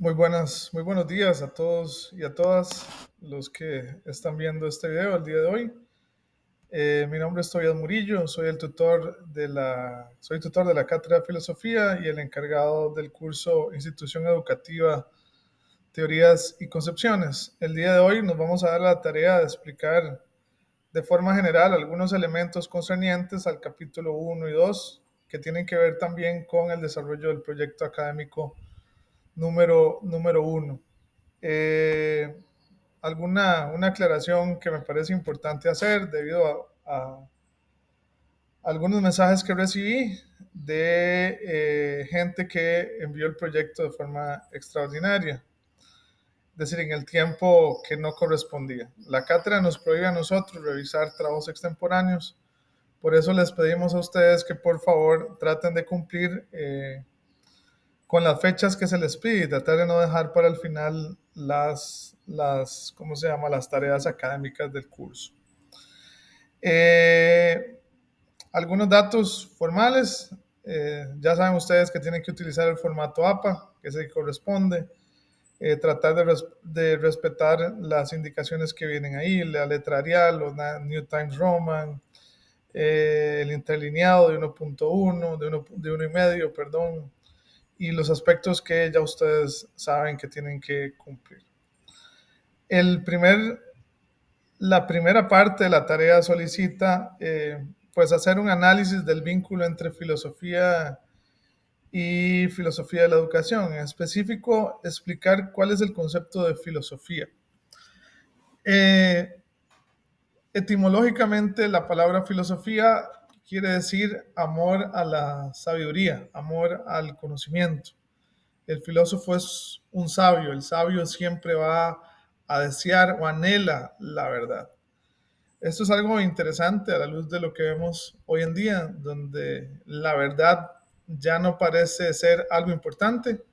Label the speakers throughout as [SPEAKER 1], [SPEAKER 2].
[SPEAKER 1] Muy buenos días a todos y a todas los que están viendo este video el día de hoy. Mi nombre es Tobias Murillo, soy tutor de la Cátedra de Filosofía y el encargado del curso Institución Educativa, Teorías y Concepciones. El día de hoy nos vamos a dar la tarea de explicar de forma general algunos elementos concernientes al capítulo 1 y 2 que tienen que ver también con el desarrollo del proyecto académico número 1. Eh, una aclaración que me parece importante hacer debido a algunos mensajes que recibí de gente que envió el proyecto de forma extraordinaria, es decir, en el tiempo que no correspondía. La cátedra nos prohíbe a nosotros revisar trabajos extemporáneos, por eso les pedimos a ustedes que por favor traten de cumplir con las fechas que se les pide y tratar de no dejar para el final las tareas académicas del curso. Algunos datos formales. Ya saben ustedes que tienen que utilizar el formato APA, que es el que corresponde. Tratar de respetar las indicaciones que vienen ahí, la letra Arial, los New Times Roman, el interlineado de 1.1, de 1.5, perdón, y los aspectos que ya ustedes saben que tienen que cumplir. La primera parte de la tarea solicita pues hacer un análisis del vínculo entre filosofía y filosofía de la educación. En específico, explicar cuál es el concepto de filosofía. Etimológicamente, la palabra filosofía quiere decir amor a la sabiduría, amor al conocimiento. El filósofo es un sabio, el sabio siempre va a desear o anhela la verdad. Esto es algo interesante a la luz de lo que vemos hoy en día, donde la verdad ya no parece ser algo importante.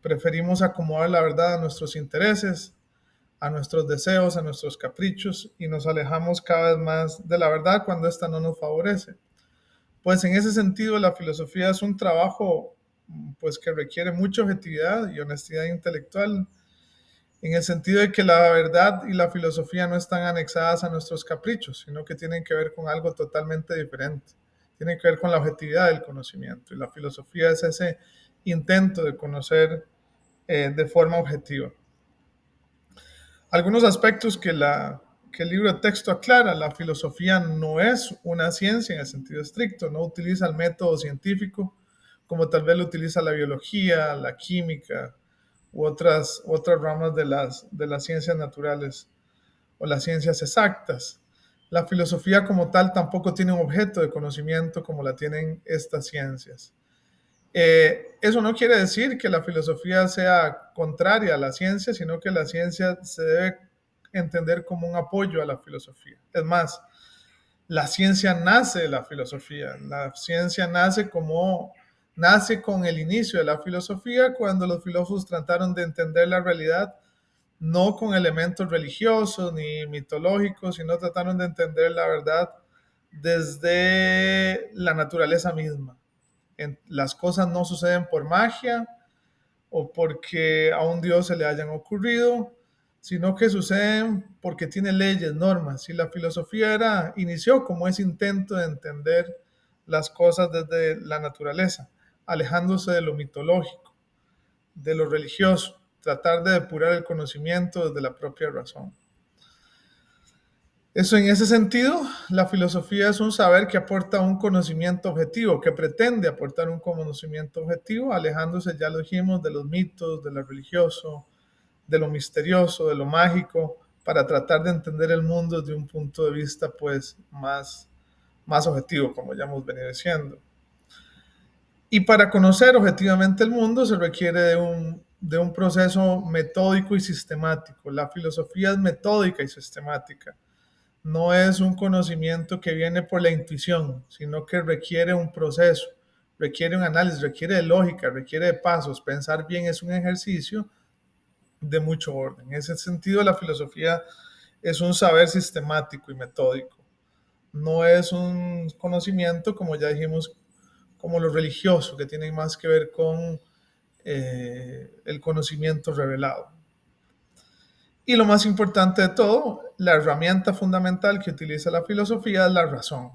[SPEAKER 1] Preferimos acomodar la verdad a nuestros intereses, a nuestros deseos, a nuestros caprichos y nos alejamos cada vez más de la verdad cuando esta no nos favorece. Pues en ese sentido la filosofía es un trabajo pues que requiere mucha objetividad y honestidad intelectual, en el sentido de que la verdad y la filosofía no están anexadas a nuestros caprichos, sino que tienen que ver con algo totalmente diferente. Tienen que ver con la objetividad del conocimiento y la filosofía es ese intento de conocer de forma objetiva. Algunos aspectos que el libro de texto aclara: la filosofía no es una ciencia en el sentido estricto, no utiliza el método científico como tal vez lo utiliza la biología, la química u otras ramas de las ciencias naturales o las ciencias exactas. La filosofía como tal tampoco tiene un objeto de conocimiento como la tienen estas ciencias. Eso no quiere decir que la filosofía sea contraria a la ciencia, sino que la ciencia se debe entender como un apoyo a la filosofía. Es más, la ciencia nace de la filosofía. La ciencia nace con el inicio de la filosofía, cuando los filósofos trataron de entender la realidad no con elementos religiosos ni mitológicos, sino trataron de entender la verdad desde la naturaleza misma. Las cosas no suceden por magia o porque a un dios se le hayan ocurrido, sino que suceden porque tiene leyes, normas. Y la filosofía inició como ese intento de entender las cosas desde la naturaleza, alejándose de lo mitológico, de lo religioso, tratar de depurar el conocimiento desde la propia razón. Eso, en ese sentido, la filosofía es un saber que aporta un conocimiento objetivo, que pretende aportar un conocimiento objetivo, alejándose, ya lo dijimos, de los mitos, de lo religioso, de lo misterioso, de lo mágico, para tratar de entender el mundo desde un punto de vista pues más objetivo, como ya hemos venido diciendo. Y para conocer objetivamente el mundo se requiere de un proceso metódico y sistemático. La filosofía es metódica y sistemática. No es un conocimiento que viene por la intuición, sino que requiere un proceso, requiere un análisis, requiere de lógica, requiere de pasos. Pensar bien es un ejercicio de mucho orden. En ese sentido, la filosofía es un saber sistemático y metódico. No es un conocimiento, como ya dijimos, como lo religioso, que tiene más que ver con el conocimiento revelado. Y lo más importante de todo, la herramienta fundamental que utiliza la filosofía es la razón.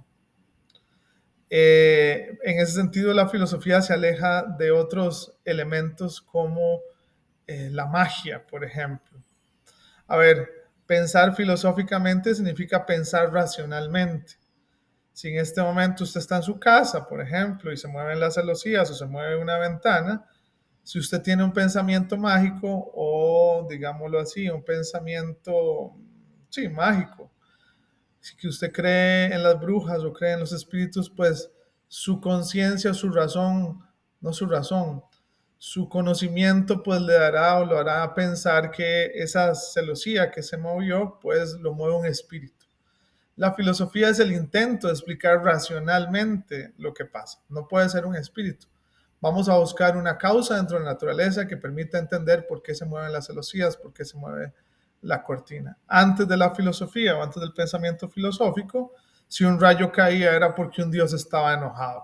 [SPEAKER 1] En ese sentido, la filosofía se aleja de otros elementos como la magia, por ejemplo. A ver, pensar filosóficamente significa pensar racionalmente. Si en este momento usted está en su casa, por ejemplo, y se mueven las celosías o se mueve una ventana, si usted tiene un pensamiento mágico o, digámoslo así, un pensamiento, sí, mágico, si que usted cree en las brujas o cree en los espíritus, pues su conciencia, su razón, no su razón, su conocimiento pues le dará o lo hará pensar que esa celosía que se movió, pues lo mueve un espíritu. La filosofía es el intento de explicar racionalmente lo que pasa. No puede ser un espíritu. Vamos a buscar una causa dentro de la naturaleza que permita entender por qué se mueven las celosías, por qué se mueve la cortina. Antes de la filosofía o antes del pensamiento filosófico, si un rayo caía era porque un dios estaba enojado.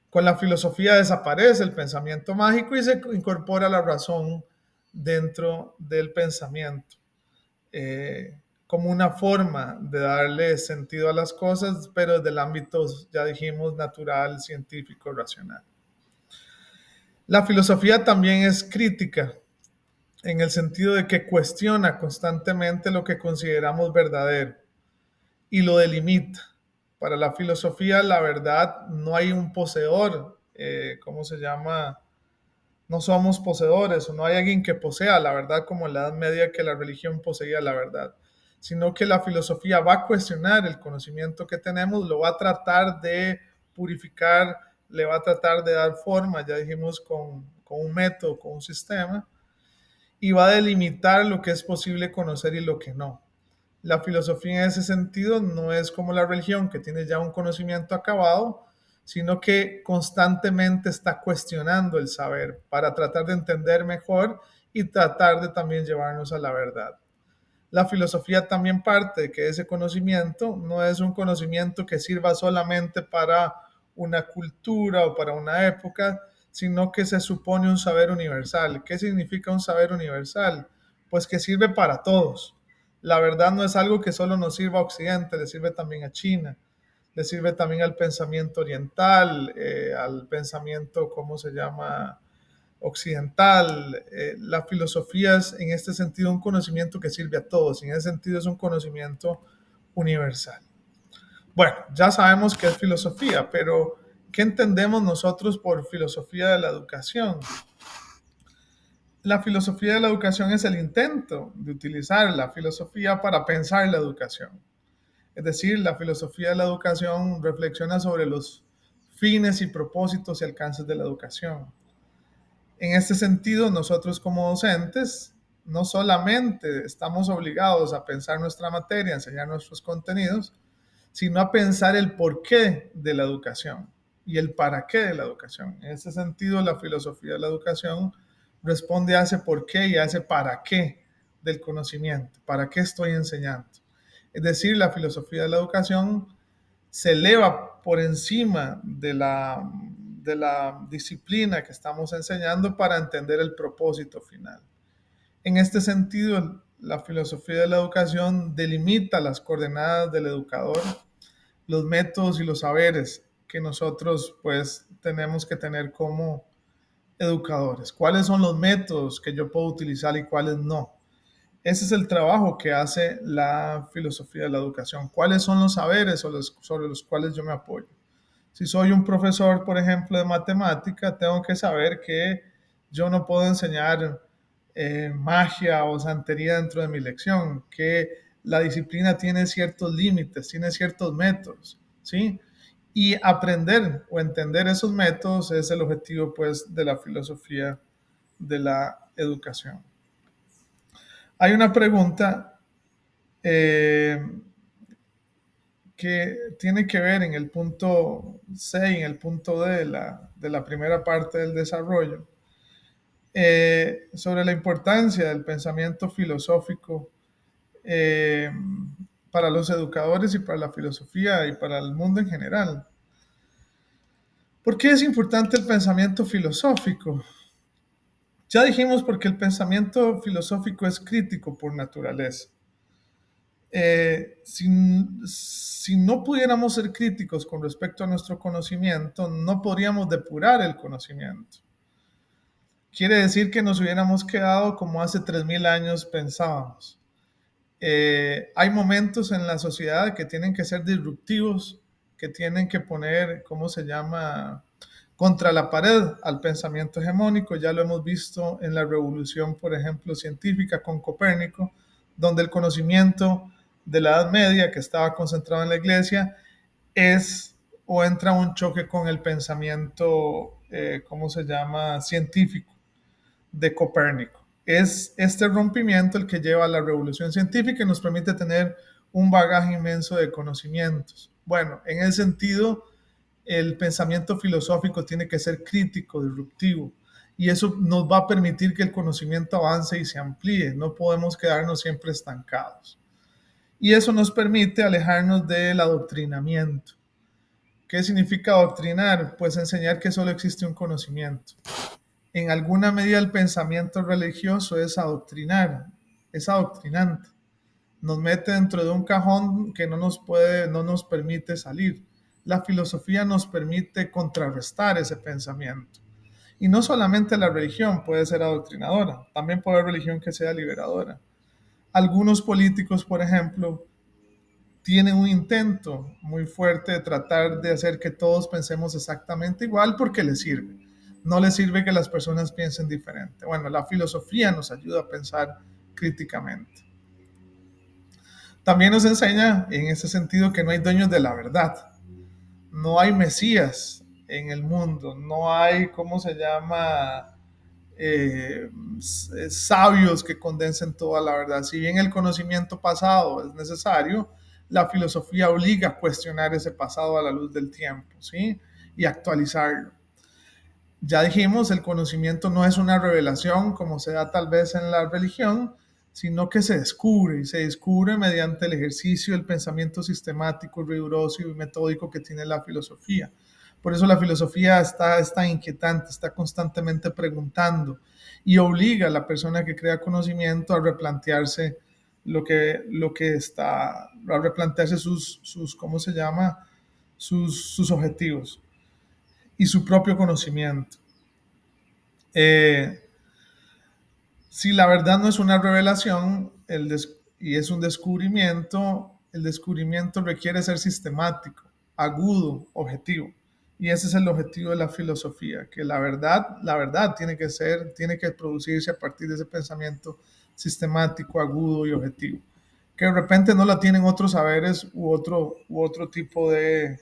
[SPEAKER 1] Con la filosofía desaparece el pensamiento mágico y se incorpora la razón dentro del pensamiento. Como una forma de darle sentido a las cosas, pero desde el ámbito, ya dijimos, natural, científico, racional. La filosofía también es crítica, en el sentido de que cuestiona constantemente lo que consideramos verdadero y lo delimita. Para la filosofía, la verdad, no hay un poseedor, ¿cómo se llama? No somos poseedores o no hay alguien que posea la verdad como en la Edad Media que la religión poseía la verdad, sino que la filosofía va a cuestionar el conocimiento que tenemos, lo va a tratar de purificar, le va a tratar de dar forma, ya dijimos, con un método, con un sistema, y va a delimitar lo que es posible conocer y lo que no. La filosofía en ese sentido no es como la religión que tiene ya un conocimiento acabado, sino que constantemente está cuestionando el saber para tratar de entender mejor y tratar de también llevarnos a la verdad. La filosofía también parte de que ese conocimiento no es un conocimiento que sirva solamente para una cultura o para una época, sino que se supone un saber universal. ¿Qué significa un saber universal? Pues que sirve para todos. La verdad no es algo que solo nos sirva a Occidente, le sirve también a China, le sirve también al pensamiento oriental, al pensamiento, ¿cómo se llama? Occidental. La filosofía es en este sentido un conocimiento que sirve a todos, en ese sentido es un conocimiento universal. Bueno, ya sabemos qué es filosofía, pero ¿qué entendemos nosotros por filosofía de la educación? La filosofía de la educación es el intento de utilizar la filosofía para pensar la educación. Es decir, la filosofía de la educación reflexiona sobre los fines y propósitos y alcances de la educación. En este sentido, nosotros como docentes no solamente estamos obligados a pensar nuestra materia, a enseñar nuestros contenidos, sino a pensar el porqué de la educación y el para qué de la educación. En este sentido, la filosofía de la educación responde a ese porqué y a ese para qué del conocimiento, para qué estoy enseñando. Es decir, la filosofía de la educación se eleva por encima de la disciplina que estamos enseñando para entender el propósito final. En este sentido, la filosofía de la educación delimita las coordenadas del educador, los métodos y los saberes que nosotros pues tenemos que tener como educadores. ¿Cuáles son los métodos que yo puedo utilizar y cuáles no? Ese es el trabajo que hace la filosofía de la educación. ¿Cuáles son los saberes sobre los cuales yo me apoyo? Si soy un profesor, por ejemplo, de matemática, tengo que saber que yo no puedo enseñar magia o santería dentro de mi lección, que la disciplina tiene ciertos límites, tiene ciertos métodos, ¿sí? Y aprender o entender esos métodos es el objetivo, pues, de la filosofía de la educación. Hay una pregunta eh, que tiene que ver en el punto C y en el punto D de la primera parte del desarrollo, sobre la importancia del pensamiento filosófico eh, para los educadores y para la filosofía y para el mundo en general. ¿Por qué es importante el pensamiento filosófico? Ya dijimos porque el pensamiento filosófico es crítico por naturaleza. Si no pudiéramos ser críticos con respecto a nuestro conocimiento, no podríamos depurar el conocimiento. Quiere decir que nos hubiéramos quedado como hace 3000 años pensábamos. Hay momentos en la sociedad que tienen que ser disruptivos, que tienen que poner, ¿cómo se llama?, contra la pared al pensamiento hegemónico. Ya lo hemos visto en la revolución, por ejemplo, científica con Copérnico, donde el conocimiento de la Edad Media, que estaba concentrado en la iglesia, es o entra un choque con el pensamiento, ¿cómo se llama?, científico de Copérnico. Es este rompimiento el que lleva a la revolución científica y nos permite tener un bagaje inmenso de conocimientos. Bueno, en ese sentido, el pensamiento filosófico tiene que ser crítico, disruptivo, y eso nos va a permitir que el conocimiento avance y se amplíe. No podemos quedarnos siempre estancados. Y eso nos permite alejarnos del adoctrinamiento. ¿Qué significa adoctrinar? Pues enseñar que solo existe un conocimiento. En alguna medida el pensamiento religioso es adoctrinar, es adoctrinante. Nos mete dentro de un cajón que no nos permite salir. La filosofía nos permite contrarrestar ese pensamiento. Y no solamente la religión puede ser adoctrinadora, también puede haber religión que sea liberadora. Algunos políticos, por ejemplo, tienen un intento muy fuerte de tratar de hacer que todos pensemos exactamente igual porque les sirve. No les sirve que las personas piensen diferente. Bueno, la filosofía nos ayuda a pensar críticamente. También nos enseña en ese sentido que no hay dueños de la verdad. No hay mesías en el mundo. No hay, ¿cómo se llama?, sabios que condensen toda la verdad. Si bien el conocimiento pasado es necesario, la filosofía obliga a cuestionar ese pasado a la luz del tiempo, ¿sí?, y actualizarlo. Ya dijimos, el conocimiento no es una revelación como se da tal vez en la religión, sino que se descubre, y se descubre mediante el ejercicio del pensamiento sistemático, riguroso y metódico que tiene la filosofía. Por eso la filosofía está inquietante, está constantemente preguntando y obliga a la persona que crea conocimiento a replantearse a replantearse ¿cómo se llama?, sus objetivos y su propio conocimiento. Si la verdad no es una revelación y es un descubrimiento, el descubrimiento requiere ser sistemático, agudo, objetivo. Y ese es el objetivo de la filosofía, que la verdad tiene que producirse a partir de ese pensamiento sistemático, agudo y objetivo. Que de repente no la tienen otros saberes u otro tipo de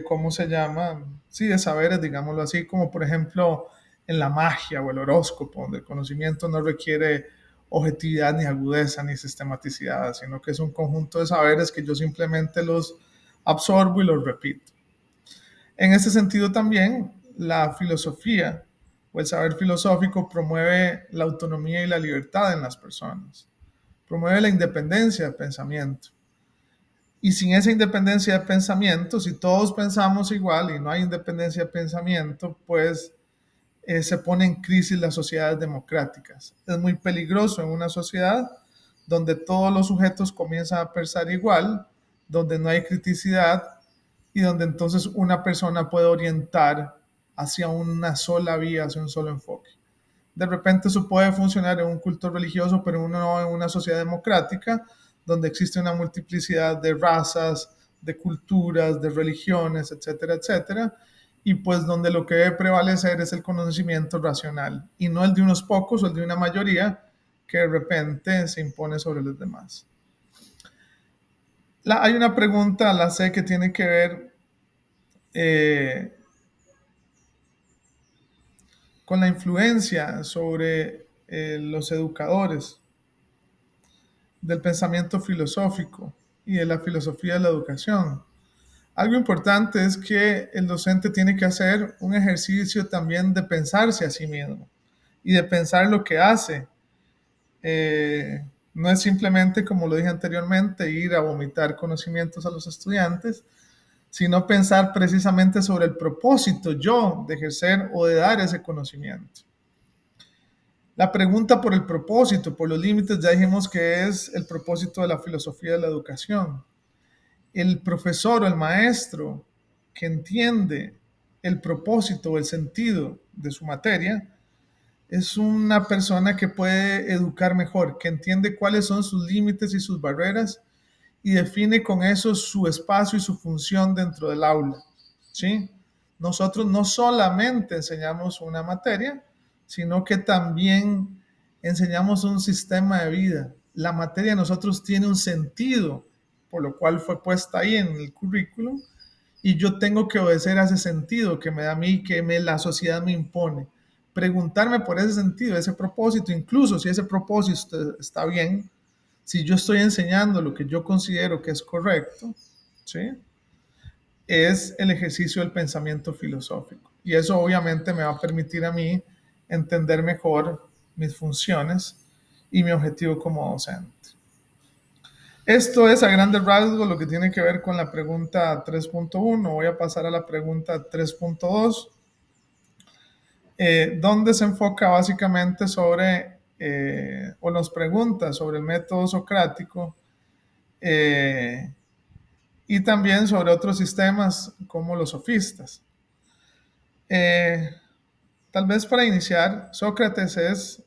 [SPEAKER 1] cómo se llama, sí, de saberes, digámoslo así, como por ejemplo en la magia o el horóscopo, donde el conocimiento no requiere objetividad ni agudeza ni sistematicidad, sino que es un conjunto de saberes que yo simplemente los absorbo y los repito. En ese sentido también la filosofía o el saber filosófico promueve la autonomía y la libertad en las personas, promueve la independencia de pensamiento. Y sin esa independencia de pensamiento, si todos pensamos igual y no hay independencia de pensamiento, pues se pone en crisis las sociedades democráticas. Es muy peligroso en una sociedad donde todos los sujetos comienzan a pensar igual, donde no hay criticidad y donde entonces una persona puede orientar hacia una sola vía, hacia un solo enfoque. De repente eso puede funcionar en un culto religioso, pero no en una sociedad democrática, donde existe una multiplicidad de razas, de culturas, de religiones, etcétera, etcétera, y pues donde lo que debe prevalecer es el conocimiento racional, y no el de unos pocos o el de una mayoría que de repente se impone sobre los demás. Hay una pregunta, la sé, que tiene que ver con la influencia sobre los educadores del pensamiento filosófico y de la filosofía de la educación. Algo importante es que el docente tiene que hacer un ejercicio también de pensarse a sí mismo y de pensar lo que hace. No es simplemente, como lo dije anteriormente, ir a vomitar conocimientos a los estudiantes, sino pensar precisamente sobre el propósito yo de ejercer o de dar ese conocimiento. La pregunta por el propósito, por los límites, ya dijimos que es el propósito de la filosofía de la educación. El profesor o el maestro que entiende el propósito o el sentido de su materia es una persona que puede educar mejor, que entiende cuáles son sus límites y sus barreras y define con eso su espacio y su función dentro del aula. ¿Sí? Nosotros no solamente enseñamos una materia, sino que también enseñamos un sistema de vida. La materia de nosotros tiene un sentido, por lo cual fue puesta ahí en el currículum, y yo tengo que obedecer a ese sentido que me da a mí, la sociedad me impone. Preguntarme por ese sentido, ese propósito, incluso si ese propósito está bien, si yo estoy enseñando lo que yo considero que es correcto, ¿sí? Es el ejercicio del pensamiento filosófico. Y eso obviamente me va a permitir a mí entender mejor mis funciones y mi objetivo como docente. Esto es a grandes rasgos lo que tiene que ver con la pregunta 3.1. Voy a pasar a la pregunta 3.2, donde se enfoca básicamente sobre, o nos pregunta sobre el método socrático, y también sobre otros sistemas como los sofistas. Eh, Tal vez para iniciar, Sócrates es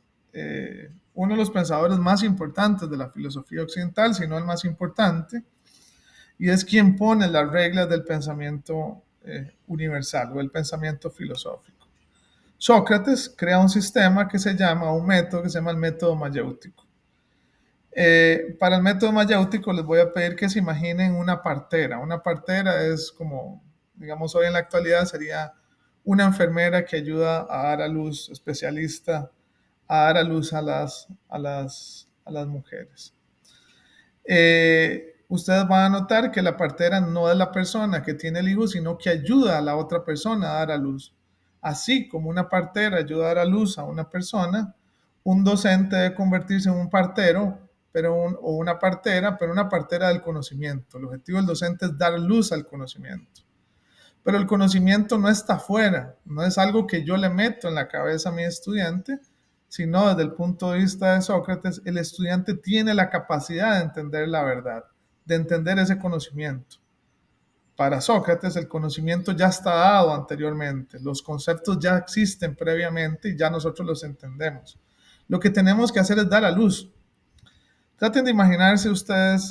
[SPEAKER 1] uno de los pensadores más importantes de la filosofía occidental, si no el más importante, y es quien pone las reglas del pensamiento universal o el pensamiento filosófico. Sócrates crea un sistema que se llama, un método que se llama el método mayéutico. Para el método mayéutico les voy a pedir que se imaginen una partera. Una partera es como, digamos, hoy en la actualidad sería una enfermera que ayuda a dar a luz, especialista, a dar a luz a las mujeres. Ustedes van a notar que la partera no es la persona que tiene el hijo, sino que ayuda a la otra persona a dar a luz. Así como una partera ayuda a dar a luz a una persona, un docente debe convertirse en un partero o una partera, pero una partera del conocimiento. El objetivo del docente es dar luz al conocimiento. Pero el conocimiento no está afuera, no es algo que yo le meto en la cabeza a mi estudiante, sino desde el punto de vista de Sócrates, el estudiante tiene la capacidad de entender la verdad, de entender ese conocimiento. Para Sócrates el conocimiento ya está dado anteriormente, los conceptos ya existen previamente y ya nosotros los entendemos. Lo que tenemos que hacer es dar a luz. Traten de imaginarse ustedes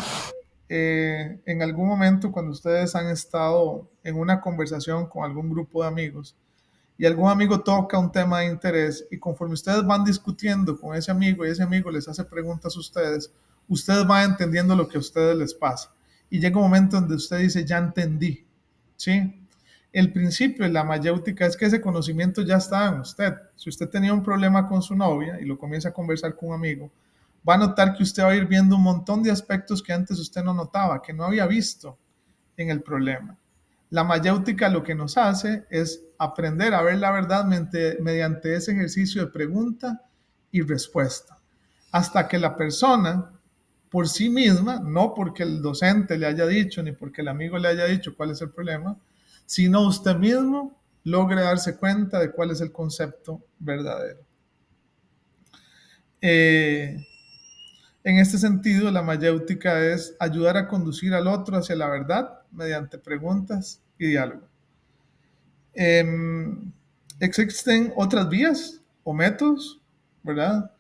[SPEAKER 1] en algún momento cuando ustedes han estado en una conversación con algún grupo de amigos y algún amigo toca un tema de interés y conforme ustedes van discutiendo con ese amigo y ese amigo les hace preguntas a ustedes van entendiendo lo que a ustedes les pasa. Y llega un momento donde usted dice, ya entendí, ¿sí? El principio de la mayéutica es que ese conocimiento ya está en usted. Si usted tenía un problema con su novia y lo comienza a conversar con un amigo, va a notar que usted va a ir viendo un montón de aspectos que antes usted no notaba, que no había visto en el problema. La mayéutica lo que nos hace es aprender a ver la verdad mediante ese ejercicio de pregunta y respuesta, hasta que la persona por sí misma, no porque el docente le haya dicho ni porque el amigo le haya dicho cuál es el problema, sino usted mismo logre darse cuenta de cuál es el concepto verdadero. En este sentido, la mayéutica es ayudar a conducir al otro hacia la verdad mediante preguntas y diálogo. Existen otras vías o métodos, ¿verdad?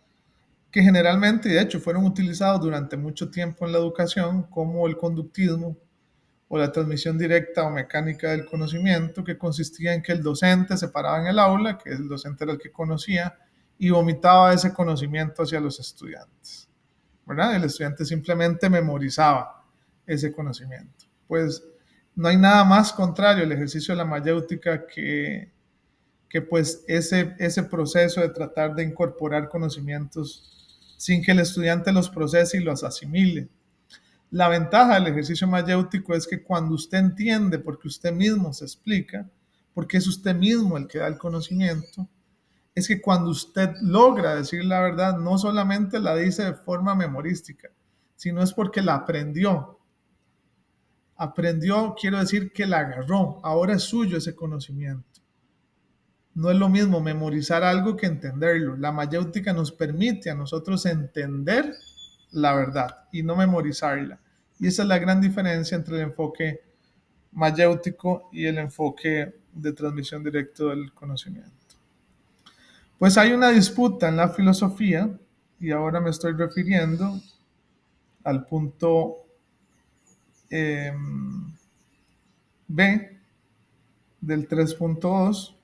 [SPEAKER 1] Que generalmente, de hecho, fueron utilizados durante mucho tiempo en la educación, como el conductismo o la transmisión directa o mecánica del conocimiento, que consistía en que el docente se paraba en el aula, que el docente era el que conocía, y vomitaba ese conocimiento hacia los estudiantes, ¿verdad? El estudiante simplemente memorizaba ese conocimiento. Pues no hay nada más contrario al ejercicio de la mayéutica que pues ese proceso de tratar de incorporar conocimientos sin que el estudiante los procese y los asimile. La ventaja del ejercicio mayéutico es que cuando usted entiende, porque usted mismo se explica, porque es usted mismo el que da el conocimiento, es que cuando usted logra decir la verdad, no solamente la dice de forma memorística, sino es porque la aprendió. Aprendió, quiero decir que la agarró, ahora es suyo ese conocimiento. No es lo mismo memorizar algo que entenderlo. La mayéutica nos permite a nosotros entender la verdad y no memorizarla. Y esa es la gran diferencia entre el enfoque mayéutico y el enfoque de transmisión directa del conocimiento. Pues hay una disputa en la filosofía, y ahora me estoy refiriendo al punto B del 3.2,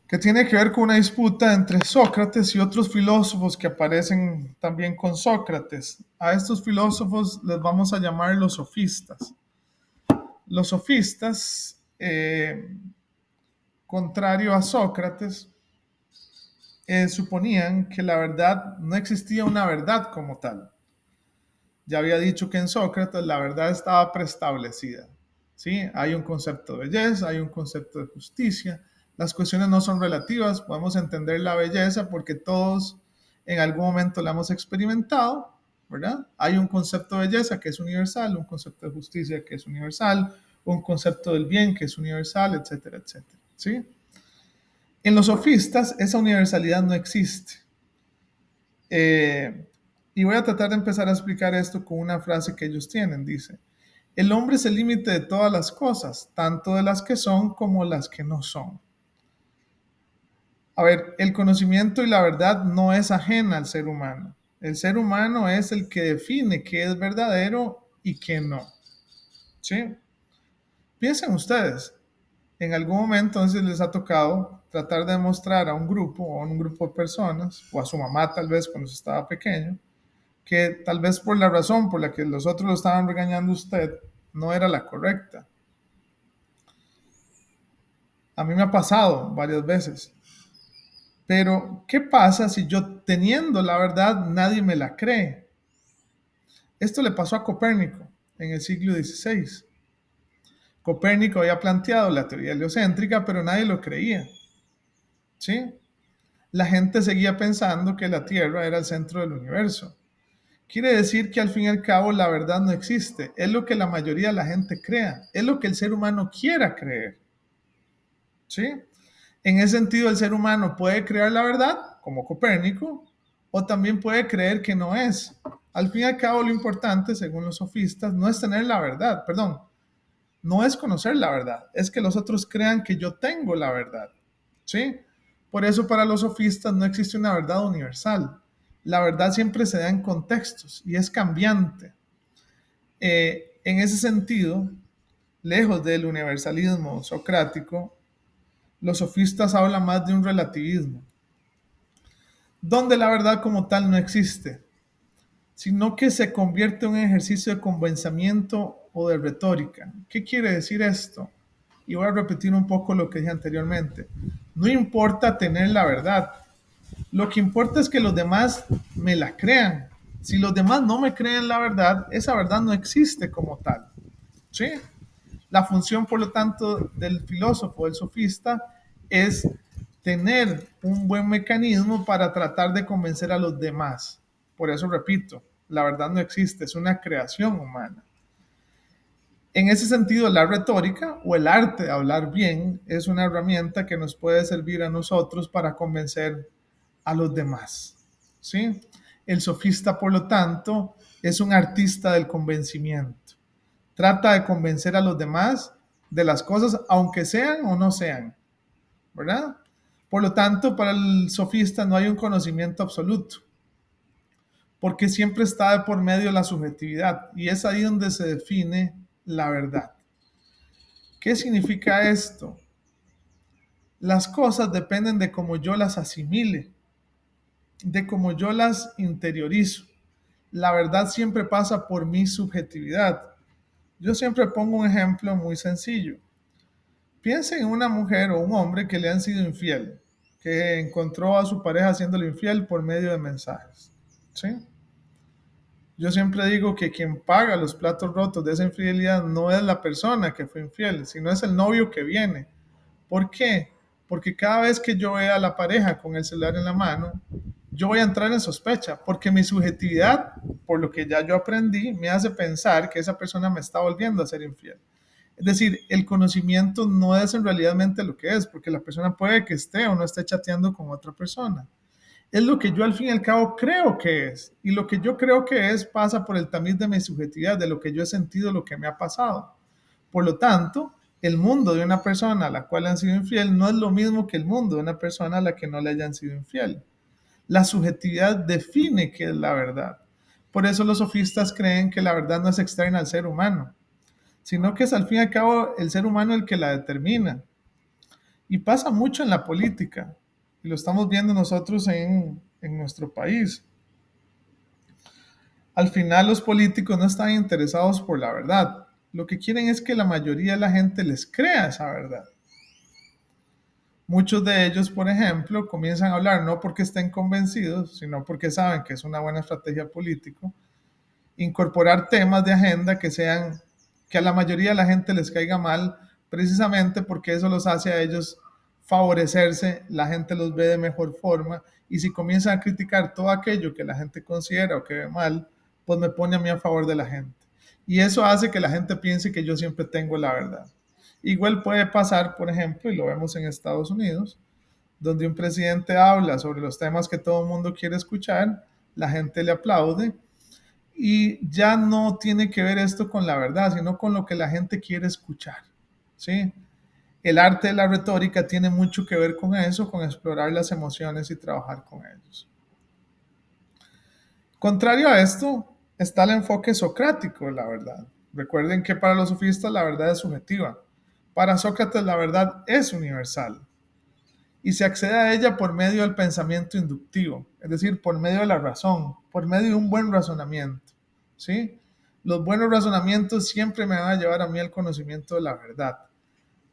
[SPEAKER 1] que tiene que ver con una disputa entre Sócrates y otros filósofos que aparecen también con Sócrates. A estos filósofos les vamos a llamar los sofistas. Los sofistas, contrario a Sócrates, suponían que la verdad, no existía una verdad como tal. Ya había dicho que en Sócrates la verdad estaba preestablecida. ¿Sí? Hay un concepto de belleza, hay un concepto de justicia. Las cuestiones no son relativas, podemos entender la belleza porque todos en algún momento la hemos experimentado, ¿verdad? Hay un concepto de belleza que es universal, un concepto de justicia que es universal, un concepto del bien que es universal, etcétera, etcétera. ¿Sí? En los sofistas esa universalidad no existe. Y voy a tratar de empezar a explicar esto con una frase que ellos tienen. Dice, el hombre es el límite de todas las cosas, tanto de las que son como las que no son. A ver, el conocimiento y la verdad no es ajena al ser humano. El ser humano es el que define qué es verdadero y qué no. ¿Sí? Piensen ustedes, en algún momento entonces les ha tocado tratar de demostrar a un grupo o a un grupo de personas, o a su mamá tal vez cuando estaba pequeño, que tal vez por la razón por la que los otros lo estaban regañando a usted no era la correcta. A mí me ha pasado varias veces. Pero, ¿qué pasa si yo teniendo la verdad nadie me la cree? Esto le pasó a Copérnico en el siglo XVI. Copérnico había planteado la teoría heliocéntrica, pero nadie lo creía. ¿Sí? La gente seguía pensando que la Tierra era el centro del universo. Quiere decir que al fin y al cabo la verdad no existe. Es lo que la mayoría de la gente crea. Es lo que el ser humano quiera creer. ¿Sí? En ese sentido, el ser humano puede crear la verdad, como Copérnico, o también puede creer que no es. Al fin y al cabo, lo importante, según los sofistas, no es tener la verdad, perdón, no es conocer la verdad, es que los otros crean que yo tengo la verdad. ¿Sí? Por eso para los sofistas no existe una verdad universal. La verdad siempre se da en contextos y es cambiante. En ese sentido, lejos del universalismo socrático, los sofistas hablan más de un relativismo, donde la verdad como tal no existe, sino que se convierte en un ejercicio de convencimiento o de retórica. ¿Qué quiere decir esto? Y voy a repetir un poco lo que dije anteriormente. No importa tener la verdad, lo que importa es que los demás me la crean. Si los demás no me creen la verdad, esa verdad no existe como tal. ¿Sí? La función, por lo tanto, del filósofo, del sofista, es tener un buen mecanismo para tratar de convencer a los demás. Por eso repito, la verdad no existe, es una creación humana. En ese sentido, la retórica o el arte de hablar bien es una herramienta que nos puede servir a nosotros para convencer a los demás. ¿Sí? El sofista, por lo tanto, es un artista del convencimiento. Trata de convencer a los demás de las cosas, aunque sean o no sean, ¿verdad? Por lo tanto, para el sofista no hay un conocimiento absoluto, porque siempre está de por medio la subjetividad, y es ahí donde se define la verdad. ¿Qué significa esto? Las cosas dependen de cómo yo las asimile, de cómo yo las interiorizo. La verdad siempre pasa por mi subjetividad. Yo siempre pongo un ejemplo muy sencillo. Piensen en una mujer o un hombre que le han sido infiel, que encontró a su pareja haciéndole infiel por medio de mensajes. ¿Sí? Yo siempre digo que quien paga los platos rotos de esa infidelidad no es la persona que fue infiel, sino es el novio que viene. ¿Por qué? Porque cada vez que yo vea a la pareja con el celular en la mano, yo voy a entrar en sospecha, porque mi subjetividad, por lo que ya yo aprendí, me hace pensar que esa persona me está volviendo a ser infiel. Es decir, el conocimiento no es en realidad lo que es, porque la persona puede que esté o no esté chateando con otra persona. Es lo que yo al fin y al cabo creo que es. Y lo que yo creo que es pasa por el tamiz de mi subjetividad, de lo que yo he sentido, lo que me ha pasado. Por lo tanto, el mundo de una persona a la cual han sido infiel no es lo mismo que el mundo de una persona a la que no le hayan sido infiel. La subjetividad define qué es la verdad. Por eso los sofistas creen que la verdad no es externa al ser humano, sino que es al fin y al cabo el ser humano el que la determina. Y pasa mucho en la política, y lo estamos viendo nosotros en nuestro país. Al final los políticos no están interesados por la verdad. Lo que quieren es que la mayoría de la gente les crea esa verdad. Muchos de ellos, por ejemplo, comienzan a hablar no porque estén convencidos, sino porque saben que es una buena estrategia política, incorporar temas de agenda que a la mayoría de la gente les caiga mal, precisamente porque eso los hace a ellos favorecerse, la gente los ve de mejor forma, y si comienzan a criticar todo aquello que la gente considera o que ve mal, pues me pone a mí a favor de la gente. Y eso hace que la gente piense que yo siempre tengo la verdad. Igual puede pasar, por ejemplo, y lo vemos en Estados Unidos, donde un presidente habla sobre los temas que todo el mundo quiere escuchar, la gente le aplaude, y ya no tiene que ver esto con la verdad, sino con lo que la gente quiere escuchar, ¿sí? El arte de la retórica tiene mucho que ver con eso, con explorar las emociones y trabajar con ellos. Contrario a esto, está el enfoque socrático de la verdad. Recuerden que para los sofistas la verdad es subjetiva. Para Sócrates la verdad es universal y se accede a ella por medio del pensamiento inductivo, es decir, por medio de la razón, por medio de un buen razonamiento, ¿sí? Los buenos razonamientos siempre me van a llevar a mí al conocimiento de la verdad.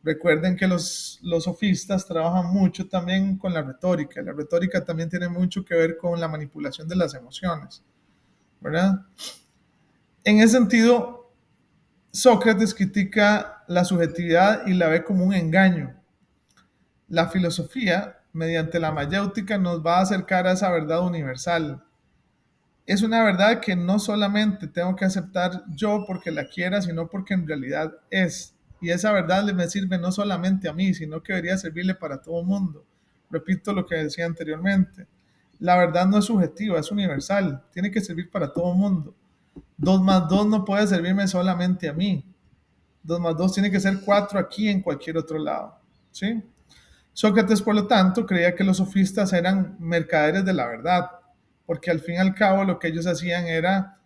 [SPEAKER 1] Recuerden que los sofistas trabajan mucho también con la retórica. La retórica también tiene mucho que ver con la manipulación de las emociones, ¿verdad? En ese sentido, Sócrates critica la subjetividad y la ve como un engaño. La filosofía, mediante la mayéutica, nos va a acercar a esa verdad universal. Es una verdad que no solamente tengo que aceptar yo porque la quiera, sino porque en realidad es. Y esa verdad me sirve no solamente a mí, sino que debería servirle para todo el mundo. Repito lo que decía anteriormente. La verdad no es subjetiva, es universal. Tiene que servir para todo el mundo. 2 más 2 no puede servirme solamente a mí. 2 más 2 tiene que ser 4 aquí en cualquier otro lado. ¿Sí? Sócrates, por lo tanto, creía que los sofistas eran mercaderes de la verdad, porque al fin y al cabo lo que ellos hacían era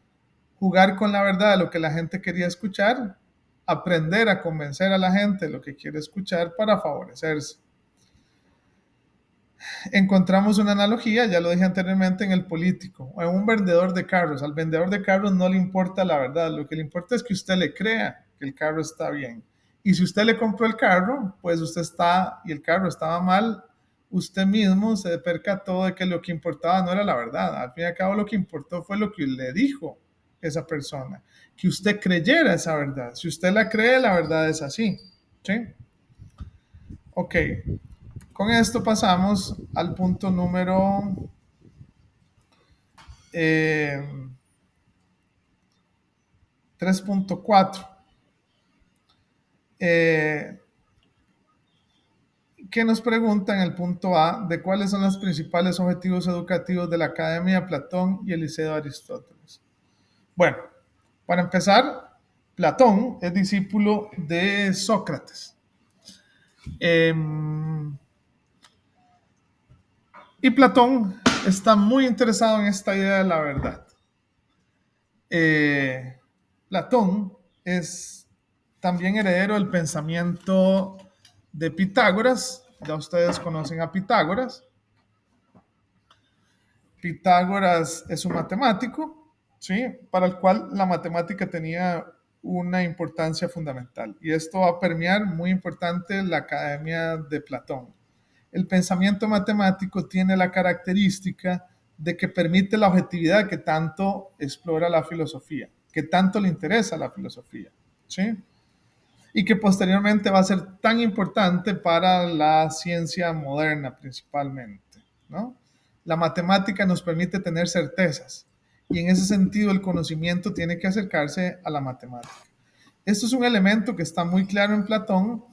[SPEAKER 1] jugar con la verdad de lo que la gente quería escuchar, aprender a convencer a la gente de lo que quiere escuchar para favorecerse. Encontramos una analogía, ya lo dije anteriormente, en el político o en un vendedor de carros. Al vendedor de carros no le importa la verdad, lo que le importa es que usted le crea que el carro está bien. Y si usted le compró el carro, pues usted está y el carro estaba mal, usted mismo se percató de que lo que importaba no era la verdad. Al fin y al cabo lo que importó fue lo que le dijo esa persona, que usted creyera esa verdad. Si usted la cree, la verdad es así. ¿Sí? Ok, con esto pasamos al punto número 3.4, que nos pregunta en el punto A de cuáles son los principales objetivos educativos de la Academia de Platón y el Liceo de Aristóteles. Bueno, para empezar, Platón es discípulo de Sócrates. Y Platón está muy interesado en esta idea de la verdad. Platón es también heredero del pensamiento de Pitágoras. Ya ustedes conocen a Pitágoras. Pitágoras es un matemático, ¿sí? Para el cual la matemática tenía una importancia fundamental. Y esto va a permear muy importante la Academia de Platón. El pensamiento matemático tiene la característica de que permite la objetividad que tanto explora la filosofía, que tanto le interesa la filosofía, ¿sí? Y que posteriormente va a ser tan importante para la ciencia moderna principalmente, ¿no? La matemática nos permite tener certezas y en ese sentido el conocimiento tiene que acercarse a la matemática. Esto es un elemento que está muy claro en Platón